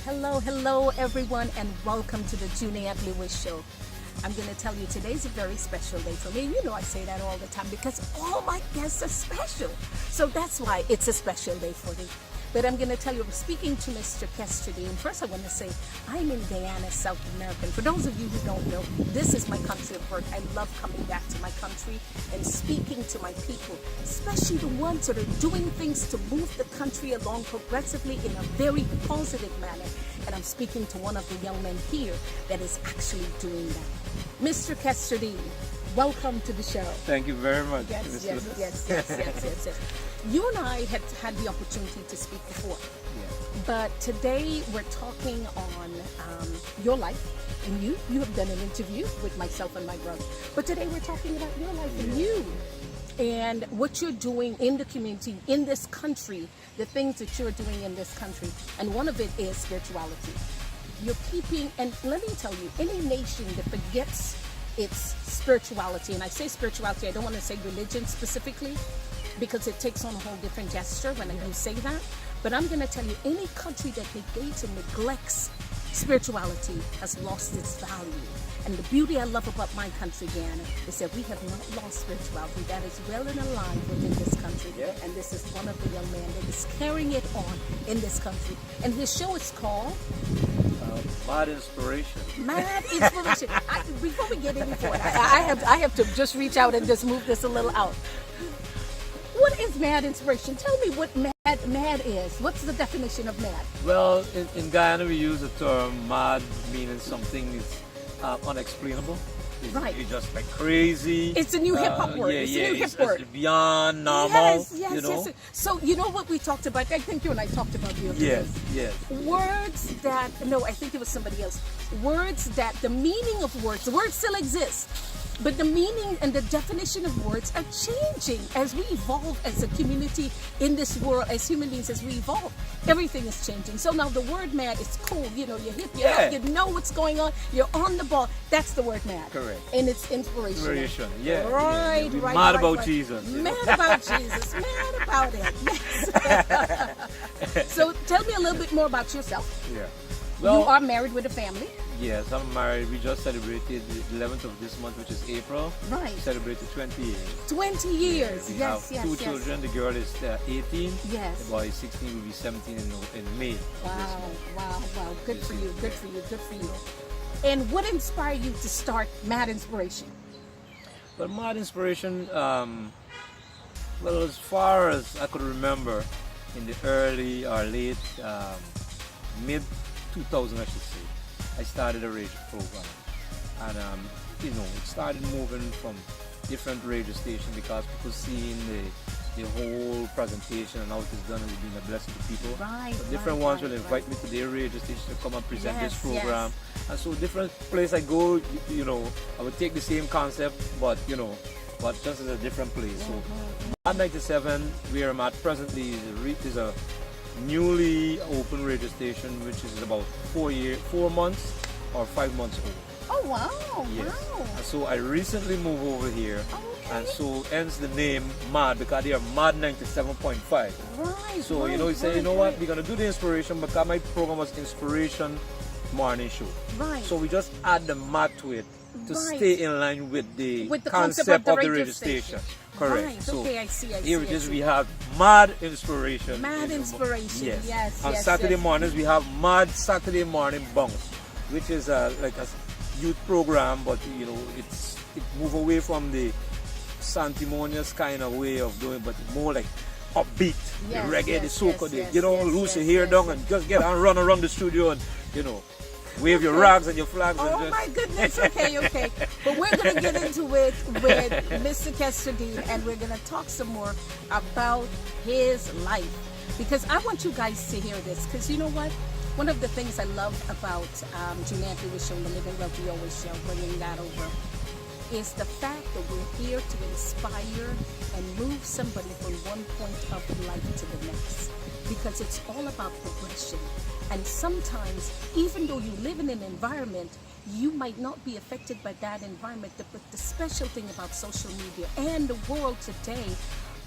Hello, everyone, and welcome to the Juliette Lewis Show. I'm going to tell you today's a very special day for me. You know I say that all the time because all my guests are special. So that's why it's a special day for me. But I'm going to tell you, speaking to Mr. Kestradine, first I want to say I'm in Guyana, South America. For those of you who don't know, this is my country of birth. I love coming back to my country and speaking to my people, especially the ones that are doing things to move the country along progressively in a very positive manner. And I'm speaking to one of the young men here that is actually doing that. Mr. Kestradine, welcome to the show. Thank you very much. Yes. You and I had the opportunity to speak before, but today we're talking on your life and you. You have done an interview with myself and my brother, but today we're talking about your life and you and what you're doing in the community, in this country, the things that you're doing in this country, and one of it is spirituality. You're keeping, and let me tell you, any nation that forgets its spirituality, and I say spirituality, I don't want to say religion specifically, because it takes on a whole different gesture when you say that. But I'm going to tell you, any country that negates and neglects spirituality has lost its value. And the beauty I love about my country, Guyana, is that we have not lost spirituality. That is well and alive within this country. And this is one of the young men that is carrying it on in this country. And his show is called Mad Inspiration. Mad Inspiration. Before we get any further, I have to just reach out and just move this a little out. What is mad inspiration? Tell me what mad is. What's the definition of mad? Well, in Guyana we use the term mad, meaning something is unexplainable. Right. You're just like crazy. It's a new hip hop word. It's a new hip word. It's beyond normal. Yes. So you know what we talked about? I think you and I talked about the other day. Yes. Words that, no, I think it was somebody else. Words that the meaning of words, the words still exist, but the meaning and the definition of words are changing as we evolve as a community in this world, as human beings, as we evolve. Everything is changing. So now the word mad is cool. You know, you're hip, you're up, you know what's going on, you're on the ball. That's the word mad. Correct. And it's inspirational. Right. Mad about Jesus. Mad about Jesus. Mad about it. Yes. So tell me a little bit more about yourself. Yeah. Well, you are married with a family. Yes, I'm married. We just celebrated the 11th of this month, which is April. Right. We celebrated 20 years. 20 years. We have two children. The girl is 18. Yes. The boy is 16. Will be 17 in May. Wow. Good for you. And what inspired you to start Mad Inspiration? Well, Mad Inspiration, as far as I could remember, in the early or late, mid 2000, I should say, I started a radio program, and it started moving from different radio stations because people seeing the whole presentation and how it is done and being a blessing to people. Right. So different ones will invite me to their radio station to come and present this program, and so different place I go, I would take the same concept, but just as a different place. So at 97, where I'm at presently is a newly open radio station, which is about 4 months or 5 months old. Oh wow! Yes. Wow. And so I recently moved over here, Okay. and so hence the name Mad, because they are Mad 97.5. Right. So you say, what, we're gonna do the inspiration because my program was Inspiration Morning Show. Right. So we just add the Mad to it to stay in line with the concept of the radio station. Correct. Right. So Okay, I see. here it is. We have Mad Inspiration. Mad Inspiration. Yes. On Saturday mornings we have Mad Saturday Morning Bounce, which is like a youth program, but it move away from the sanctimonious kind of way of doing, but more like upbeat, the reggae, the soca, loose your hair down and just get and run around the studio and wave your rags and your flags. Oh my goodness, okay. But we're going to get into it with Mr. Kestradine, and we're going to talk some more about his life. Because I want you guys to hear this, because you know what? One of the things I love about Juliette Lewis Show, the Living Wealthy Always Show, bringing that over, is the fact that we're here to inspire and move somebody from one point of life to the next. Because it's all about progression. And sometimes, even though you live in an environment, you might not be affected by that environment. But the special thing about social media and the world today,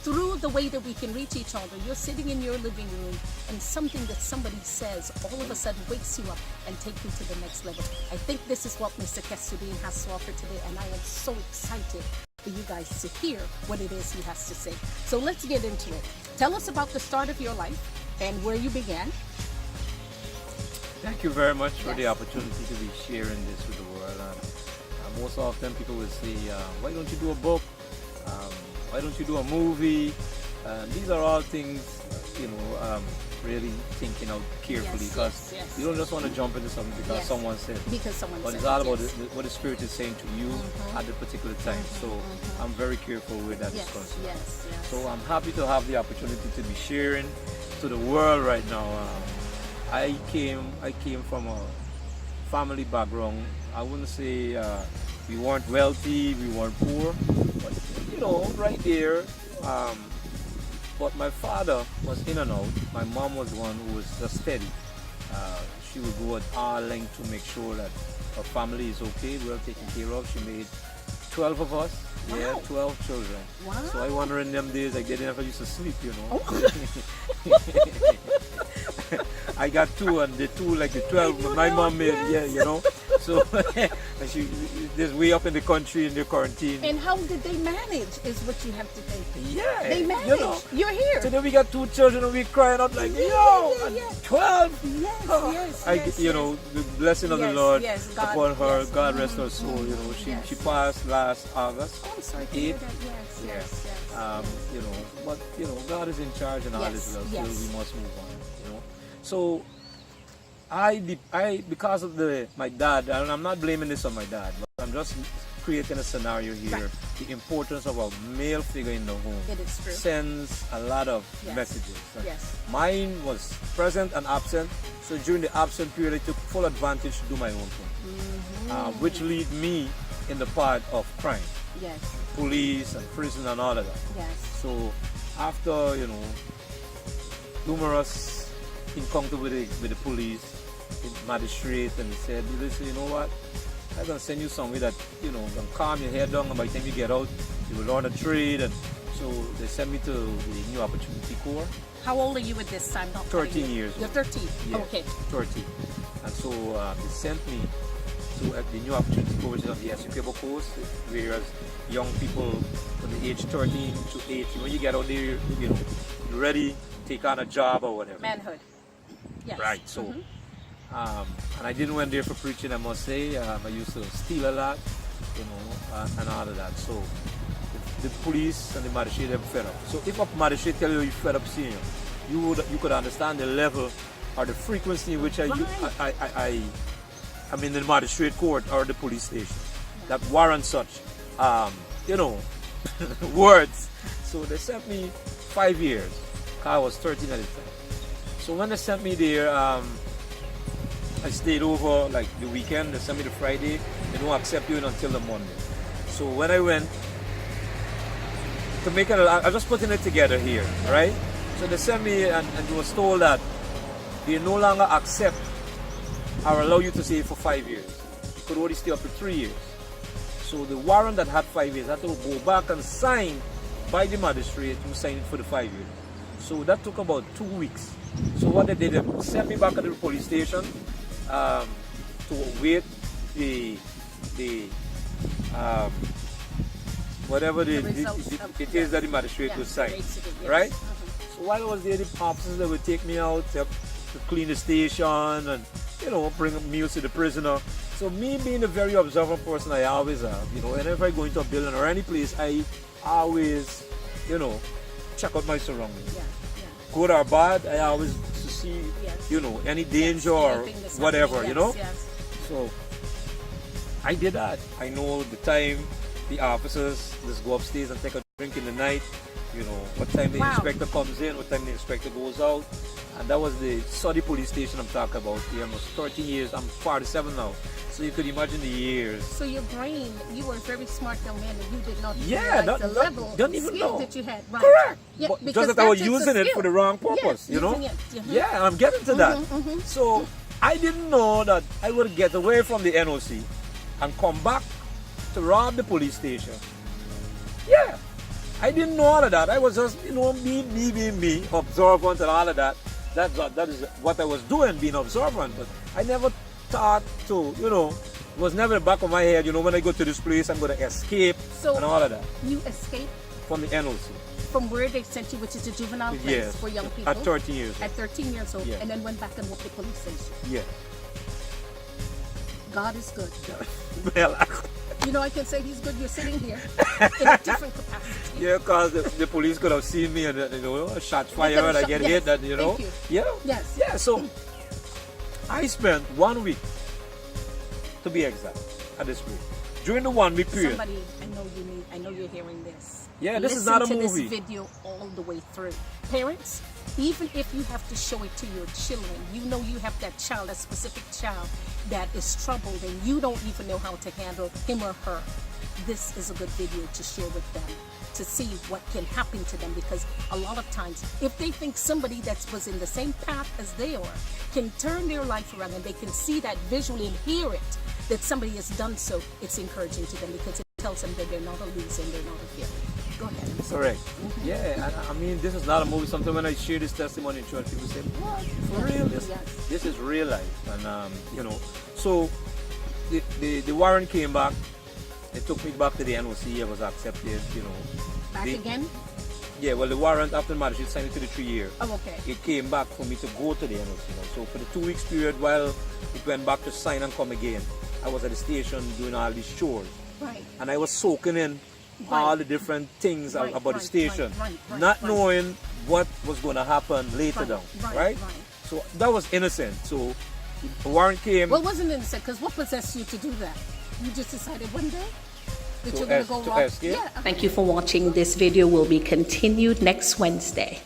through the way that we can reach each other. You're sitting in your living room and something that somebody says all of a sudden wakes you up and takes you to the next level. I think this is what Mr. Kestudeen has to offer today, and I am so excited for you guys to hear what it is he has to say. So let's get into it. Tell us about the start of your life and where you began. Thank you very much for the opportunity to be sharing this with the world. Most often people will say, why don't you do a book? Why don't you do a movie? These are all things, really thinking out carefully, because you don't just want to jump into something because someone said. But it's all about what the Spirit is saying to you at the particular time. So I'm very careful where that is concerned. So I'm happy to have the opportunity to be sharing to the world right now. I came from a family background. I wouldn't say we weren't wealthy, we weren't poor, but right there. But my father was in and out. My mom was the one who was just steady. She would go at all length to make sure that her family is okay, well taken care of. She made 12 of us. Wow. Yeah, 12 children. Wow. So I wonder in them days, like, they never used to sleep, I got 2, and the 2, like the 12, my mom made, So she just way up in the country in the quarantine. And how did they manage is what you have to think. Yeah. They managed. You're here. So then we got 2 children and we crying out like, 12. Yes. The blessing of the Lord God, upon her. God rest her soul. She passed last August. Oh, I'm sorry to hear that. Yes. But God is in charge and all is well. So we must move on. So I because of my dad, and I'm not blaming this on my dad, but I'm just creating a scenario here. The importance of a male figure in the home sends a lot of messages. Mine was present and absent, so during the absent period I took full advantage to do my own thing, which lead me in the path of crime, police and prison and all of that. So after numerous encounter with the police, the magistrate, and he said, listen, you know what, I'm going to send you somewhere that, going to calm your head down, and by the time you get out, you will learn a trade. And so they sent me to the New Opportunity Corps. How old are you at this time? 13 years old. You're 13? Yeah, okay. 13. And so they sent me to the New Opportunity Corps, which is on the Essequibo Coast, whereas young people from the age 13 to 18, when you get out there, you're ready, take on a job or whatever. Manhood. Yes. Right, so, and I didn't went there for preaching, I must say. I used to steal a lot, and all of that. So, the police and the magistrate, they're fed up. So, if a magistrate tell you you're fed up seeing you could understand the level or the frequency in which I'm in the magistrate court or the police station that warrant such, words. So, they sent me 5 years. I was 13 at the time. So when they sent me there, I stayed over like the weekend. They sent me the Friday. They don't accept you until the Monday. So when I went to make it, I was just putting it together here, right? So they sent me and was told that they no longer accept or allow you to stay for 5 years. You could only stay up to 3 years. So the warrant that had 5 years had to go back and sign by the magistrate who signed it for the 5 years. So that took about 2 weeks. So what they did, they sent me back to the police station to wait the whatever it is that the magistrate will sign, right? So while I was there, the officers, they would take me out to clean the station and bring meals to the prisoner. So me being a very observant person, I always have, whenever I go into a building or any place, I always, check out my surroundings. Good or bad, I always to see, any danger or whatever, So I did that. I know the time the officers just go upstairs and take a drink in the night, what time the inspector comes in, what time the inspector goes out. And that was the Saudi police station I'm talking about here. Almost 13 years, I'm 47 now. So you could imagine the years. So your brain, you were a very smart young man and you did not realize the level of skill that you had. Right. Correct. Yeah, but just that I was using it for the wrong purpose, Yeah, I'm getting to that. So I didn't know that I would get away from the NOC and come back to rob the police station. Yeah. I didn't know all of that. I was just, me, observant and all of that. That is what I was doing, being observant. But I never thought to, it was never in the back of my head, when I go to this place, I'm going to escape and all of that. You escaped from the NLC. From where they sent you, which is a juvenile place for young people? At 13 years old. At 13 years old, yes. And then went back and worked the police station? Yes. God is good. Well, I can say he's good. You're sitting here in a different capacity. Yeah, because the police could have seen me and, shots fired and I get hit. That, Thank you. Yeah. Yes. Yeah, so I spent 1 week, to be exact, at this place. During the 1 week period. Somebody, I know you're hearing this. Yeah, this is not a movie. Listen to this video all the way through. Parents, even if you have to show it to your children, you have that child, a specific child that is troubled and you don't even know how to handle him or her. This is a good video to share with them to see what can happen to them, because a lot of times if they think somebody that was in the same path as they are can turn their life around and they can see that visually and hear it, that somebody has done so, it's encouraging to them because it tells them that they're not a loser and they're not a failure. Go ahead. Correct. Mm-hmm. Yeah, I mean, this is not a movie. Sometimes when I share this testimony in church, people say, what? For real? This is real life. And, so the warrant came back. It took me back to the NOC. I was accepted, Back again? Yeah, well, the warrant after the magistrate signed it to the 3 year. Oh, okay. It came back for me to go to the NOC. So for the 2 weeks period while it went back to sign and come again, I was at the station doing all these chores. Right. And I was soaking in all the different things about the station, not knowing what was going to happen later down, right? So that was innocent. So the warrant came. Well, it wasn't innocent, because what possessed you to do that? You just decided one day that you're going to go rob. Thank you for watching. This video will be continued next Wednesday.